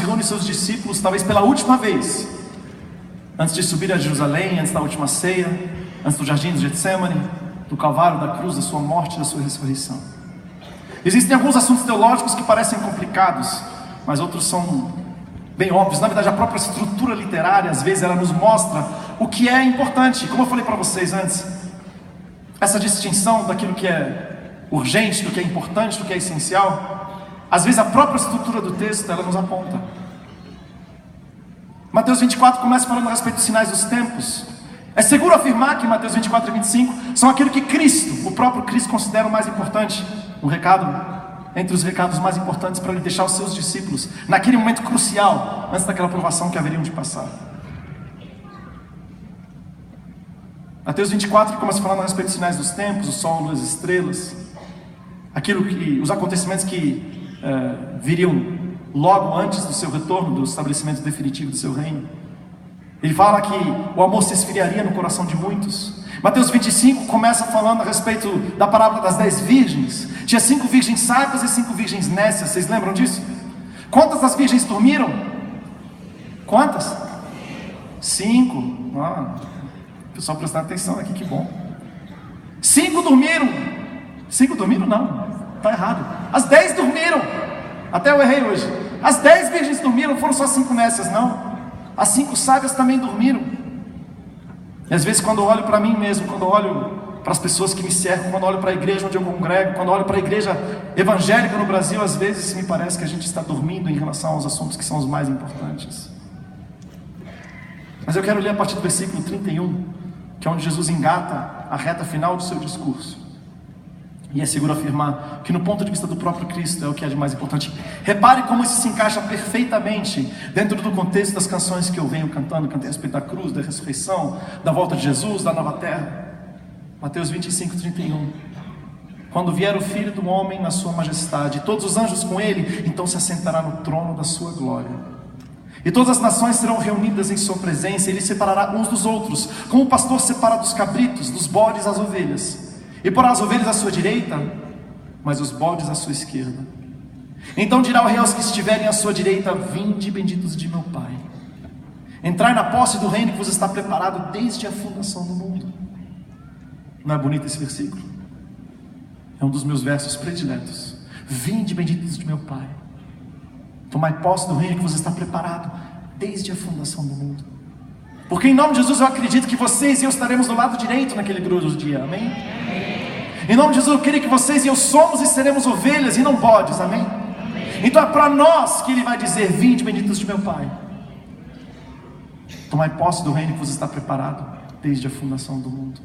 Jesus reúne seus discípulos, talvez pela última vez, antes de subir a Jerusalém, antes da última ceia, antes do jardim do Getsemane, do Calvário, da cruz, da sua morte e da sua ressurreição. Existem alguns assuntos teológicos que parecem complicados, mas outros são bem óbvios. Na verdade, a própria estrutura literária, às vezes, ela nos mostra o que é importante. Como eu falei para vocês antes, essa distinção daquilo que é urgente, do que é importante, do que é essencial, às vezes a própria estrutura do texto, ela nos aponta. Mateus 24 começa falando a respeito dos sinais dos tempos. É seguro afirmar que Mateus 24 e 25 são aquilo que Cristo, o próprio Cristo, considera o mais importante. Um recado entre os recados mais importantes para ele deixar os seus discípulos naquele momento crucial, antes daquela provação que haveriam de passar. Mateus 24 começa falando a respeito dos sinais dos tempos, o sol, a lua, as estrelas, os acontecimentos que viriam logo antes do seu retorno, do estabelecimento definitivo do seu reino. Ele fala que o amor se esfriaria no coração de muitos. Mateus 25 começa falando a respeito da parábola das 10 virgens. Tinha 5 virgens sábias e 5 virgens nécias. Vocês lembram disso? Quantas das virgens dormiram? Quantas? 5. O pessoal prestando atenção aqui, que bom. 5 dormiram. 5 dormiram? Não, está errado. As 10 dormiram. Até eu errei hoje. As 10 virgens dormiram, foram só 5 nécias, não. As 5 sábias também dormiram. E às vezes, quando eu olho para mim mesmo, quando eu olho para as pessoas que me cercam, quando eu olho para a igreja onde eu congrego, quando eu olho para a igreja evangélica no Brasil, às vezes me parece que a gente está dormindo em relação aos assuntos que são os mais importantes. Mas eu quero ler a partir do versículo 31, que é onde Jesus engata a reta final do seu discurso. E é seguro afirmar que, no ponto de vista do próprio Cristo, é o que é de mais importante. Repare como isso se encaixa perfeitamente dentro do contexto das canções que eu venho cantando. Cantei a respeito da cruz, da ressurreição, da volta de Jesus, da nova terra. Mateus 25, 31. Quando vier o Filho do Homem na sua majestade, e todos os anjos com ele, então se assentará no trono da sua glória. E todas as nações serão reunidas em sua presença, e ele separará uns dos outros, como o pastor separa dos cabritos, dos bodes as ovelhas. E porá as ovelhas à sua direita, mas os bodes à sua esquerda. Então dirá o rei aos que estiverem à sua direita: vinde, benditos de meu Pai, entrai na posse do reino que vos está preparado desde a fundação do mundo. Não é bonito esse versículo? É um dos meus versos prediletos. Vinde, benditos de meu Pai, tomai posse do reino que vos está preparado desde a fundação do mundo. Porque em nome de Jesus eu acredito que vocês e eu estaremos do lado direito naquele glorioso dia, amém? Em nome de Jesus eu creio que vocês e eu somos e seremos ovelhas e não bodes, amém? Então é para nós que ele vai dizer: vinde, benditos de meu Pai, tomai posse do reino que vos está preparado desde a fundação do mundo.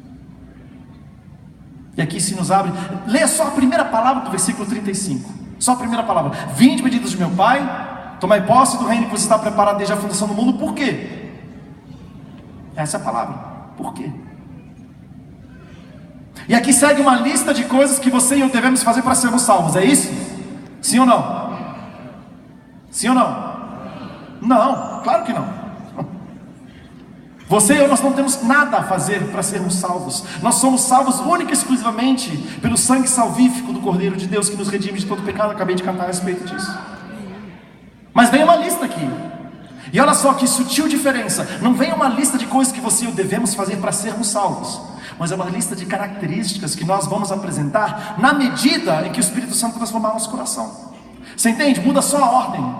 E aqui se nos abre, leia só a primeira palavra do versículo 35, só a primeira palavra: vinde, benditos de meu Pai, tomai posse do reino que vos está preparado desde a fundação do mundo. Por quê? Essa é a palavra. Por quê? E aqui segue uma lista de coisas que você e eu devemos fazer para sermos salvos. É isso? Sim ou não? Sim ou não? Não, claro que não. Você e eu, nós não temos nada a fazer para sermos salvos. Nós somos salvos única e exclusivamente pelo sangue salvífico do Cordeiro de Deus, que nos redime de todo pecado. Acabei de cantar a respeito disso. Mas vem uma lista aqui. E olha só que sutil diferença. Não vem uma lista de coisas que você e eu devemos fazer para sermos salvos, mas é uma lista de características que nós vamos apresentar na medida em que o Espírito Santo transformar nosso coração. Você entende? Muda só a ordem.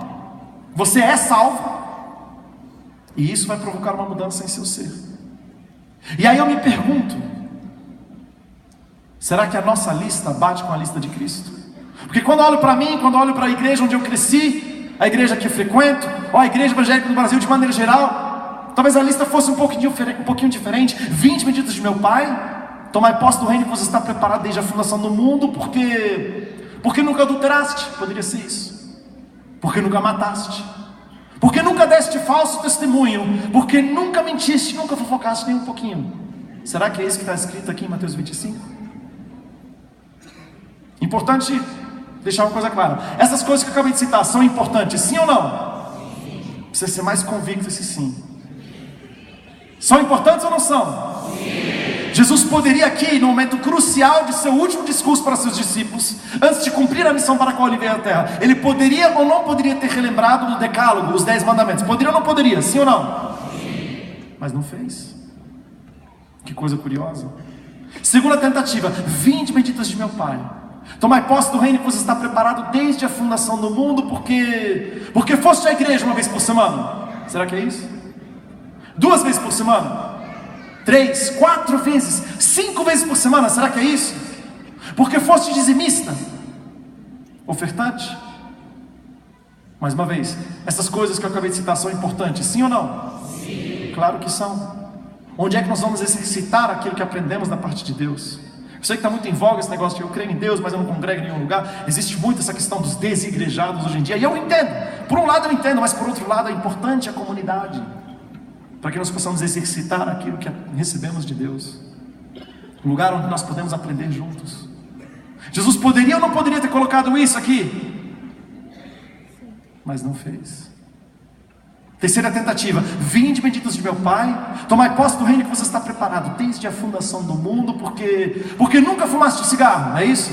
Você é salvo, e isso vai provocar uma mudança em seu ser. E aí eu me pergunto: será que a nossa lista bate com a lista de Cristo? Porque quando eu olho para mim, quando eu olho para a igreja onde eu cresci, a igreja que eu frequento, ou a igreja evangélica do Brasil de maneira geral, talvez a lista fosse um pouquinho diferente. Vinde, benditos de meu Pai, tomai posse do reino que vos está preparado desde a fundação do mundo. Porque nunca adulteraste, poderia ser isso. Porque nunca mataste, porque nunca deste falso testemunho, porque nunca mentiste, nunca fofocaste nem um pouquinho. Será que é isso que está escrito aqui em Mateus 25? Importante deixar uma coisa clara: essas coisas que eu acabei de citar são importantes, sim ou não? Precisa ser mais convicto esse sim. São importantes ou não são? Sim. Jesus poderia aqui, no momento crucial de seu último discurso para seus discípulos, antes de cumprir a missão para a qual ele veio à terra, ele poderia ou não poderia ter relembrado do decálogo, os 10 mandamentos? Poderia ou não poderia? Sim ou não? Sim. Mas não fez. Que coisa curiosa. Segunda tentativa: vinde, benditos de meu Pai, tomai posse do reino que vos está preparado desde a fundação do mundo, porque foste à igreja uma vez por semana. Será que é isso? 2 vezes por semana? 3, 4 vezes, 5 vezes por semana? Será que é isso? Porque foste dizimista, ofertante? Mais uma vez, essas coisas que eu acabei de citar são importantes, sim ou não? Sim. Claro que são. Onde é que nós vamos exercitar aquilo que aprendemos da parte de Deus? Eu sei que está muito em voga esse negócio de eu creio em Deus, mas eu não congrego em nenhum lugar. Existe muito essa questão dos desigrejados hoje em dia, e eu entendo. Por um lado eu entendo, mas por outro lado é importante a comunidade, para que nós possamos exercitar aquilo que recebemos de Deus, um lugar onde nós podemos aprender juntos. Jesus poderia ou não poderia ter colocado isso aqui? Mas não fez. Terceira tentativa: vinde, benditos de meu Pai, tomai posse do reino que você está preparado desde a fundação do mundo, porque nunca fumaste cigarro, não é isso?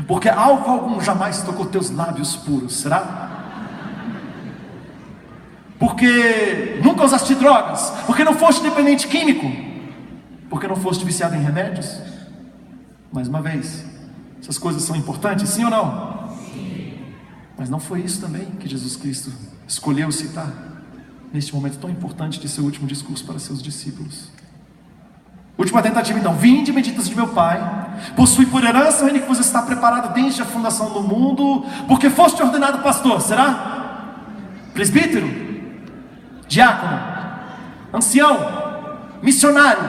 Porque álcool algum jamais tocou teus lábios puros, será? Porque nunca usaste drogas, porque não foste dependente químico, porque não foste viciado em remédios. Mais uma vez, essas coisas são importantes, sim ou não? Sim. Mas não foi isso também que Jesus Cristo escolheu citar neste momento tão importante de seu último discurso para seus discípulos. Última tentativa então: vinde, benditos de meu Pai, possui por herança o reino que vos está preparado desde a fundação do mundo, porque foste ordenado pastor, será? Presbítero? Diácono, ancião, missionário,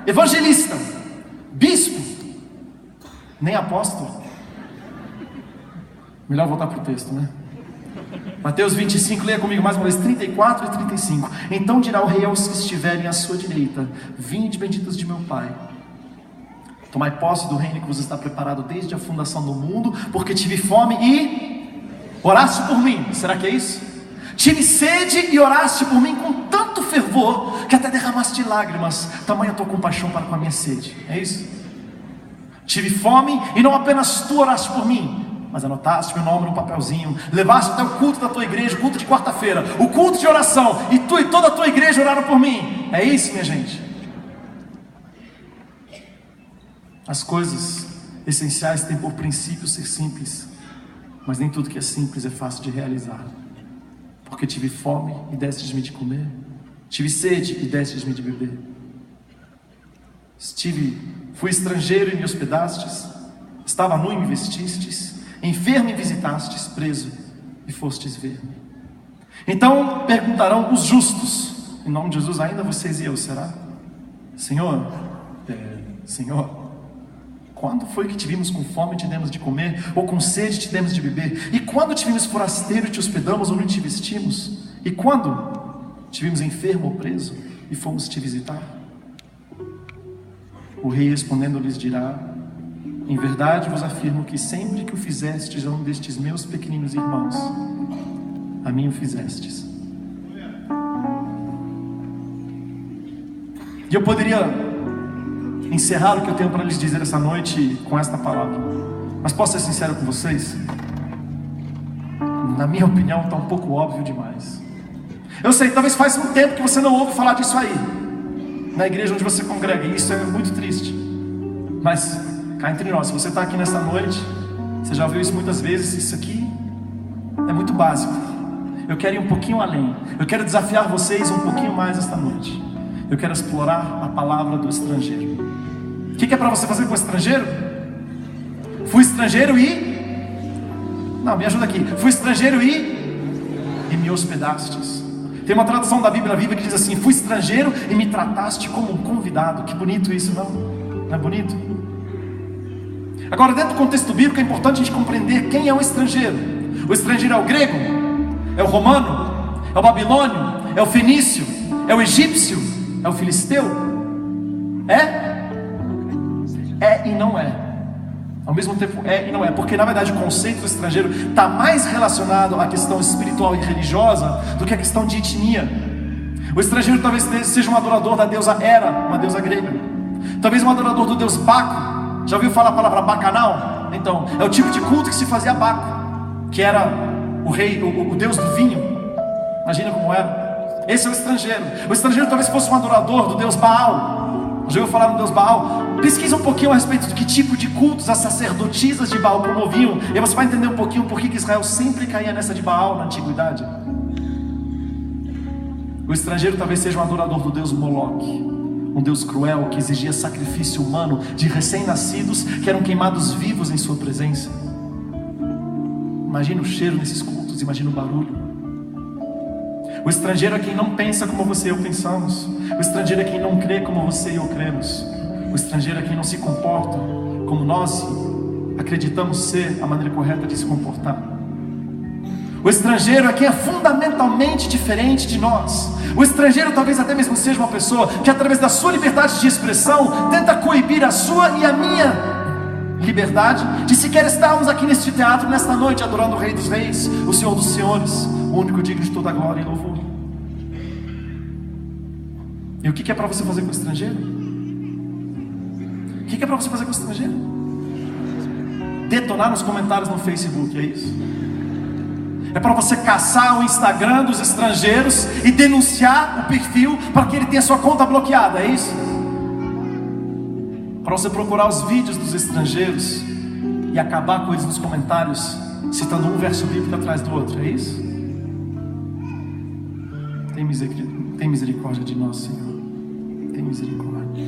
evangelista, bispo, nem apóstolo. Melhor voltar para o texto, né? Mateus 25, leia comigo mais uma vez, 34 e 35. Então dirá o rei aos que estiverem à sua direita: vinde, benditos de meu Pai, tomai posse do reino que vos está preparado desde a fundação do mundo, porque tive fome e oraste por mim. Será que é isso? Tive sede e oraste por mim com tanto fervor que até derramaste lágrimas, tamanha a tua compaixão para com a minha sede. É isso? Tive fome e não apenas tu oraste por mim, mas anotaste meu nome num papelzinho, levaste até o culto da tua igreja, o culto de quarta-feira, o culto de oração, e tu e toda a tua igreja oraram por mim. É isso, minha gente. As coisas essenciais têm por princípio ser simples, mas nem tudo que é simples é fácil de realizar. Porque tive fome e destes-me de comer, tive sede e destes-me de beber, fui estrangeiro e me hospedastes, estava nu e me vestistes, enfermo e visitastes, preso e fostes ver-me. Então perguntarão os justos, em nome de Jesus: ainda vocês e eu, será? Senhor, quando foi que te vimos com fome e te demos de comer, ou com sede e te demos de beber? E quando te vimos forasteiro e te hospedamos, ou não te vestimos? E quando te vimos enfermo ou preso e fomos te visitar? O rei respondendo lhes dirá: em verdade vos afirmo que sempre que o fizestes a um destes meus pequeninos irmãos, a mim o fizestes. E eu poderia encerrar o que eu tenho para lhes dizer essa noite com esta palavra, mas posso ser sincero com vocês? Na minha opinião está um pouco óbvio demais. Eu sei, talvez faz um tempo que você não ouve falar disso aí na igreja onde você congrega, e isso é muito triste. Mas cá entre nós, se você está aqui nessa noite, você já ouviu isso muitas vezes. Isso aqui é muito básico. Eu quero ir um pouquinho além. Eu quero desafiar vocês um pouquinho mais esta noite. Eu quero explorar a palavra do estrangeiro. O que é para você fazer com o estrangeiro? Fui estrangeiro e... Não, me ajuda aqui. Fui estrangeiro e me hospedastes. Tem uma tradução da Bíblia Viva que diz assim: fui estrangeiro e me trataste como um convidado. Que bonito isso, não? Não é bonito? Agora, dentro do contexto bíblico, é importante a gente compreender quem é o estrangeiro. O estrangeiro é o grego? É o romano? É o babilônio? É o fenício? É o egípcio? É o filisteu? É? É e não é. Ao mesmo tempo é e não é, porque na verdade o conceito do estrangeiro está mais relacionado à questão espiritual e religiosa do que à questão de etnia. O estrangeiro talvez seja um adorador da deusa Hera, uma deusa grega. Talvez um adorador do deus Baco. Já ouviu falar a palavra bacanal? Então, é o tipo de culto que se fazia a Baco, que era o rei, o deus do vinho. Imagina como era. Esse é o estrangeiro. O estrangeiro talvez fosse um adorador do deus Baal. Já ouviu falar no deus Baal? Pesquisa um pouquinho a respeito de que tipo de cultos as sacerdotisas de Baal promoviam, e aí você vai entender um pouquinho por que Israel sempre caía nessa de Baal na antiguidade. O estrangeiro talvez seja um adorador do deus Moloque, um deus cruel que exigia sacrifício humano de recém-nascidos que eram queimados vivos em sua presença. Imagina o cheiro nesses cultos, imagina o barulho. O estrangeiro é quem não pensa como você e eu pensamos. O estrangeiro é quem não crê como você e eu cremos. O estrangeiro é quem não se comporta como nós acreditamos ser a maneira correta de se comportar. O estrangeiro é quem é fundamentalmente diferente de nós. O estrangeiro talvez até mesmo seja uma pessoa que, através da sua liberdade de expressão, tenta coibir a sua e a minha liberdade de sequer estarmos aqui neste teatro nesta noite adorando o Rei dos Reis, o Senhor dos Senhores, o único digno de toda a glória e louvor. E o que é para você fazer com o estrangeiro? O que é para você fazer com o estrangeiro? Detonar nos comentários no Facebook, é isso? É para você caçar o Instagram dos estrangeiros e denunciar o perfil para que ele tenha sua conta bloqueada, é isso? Para você procurar os vídeos dos estrangeiros e acabar com eles nos comentários, citando um verso bíblico atrás do outro, é isso? Tem misericórdia de nós, Senhor. Tem misericórdia.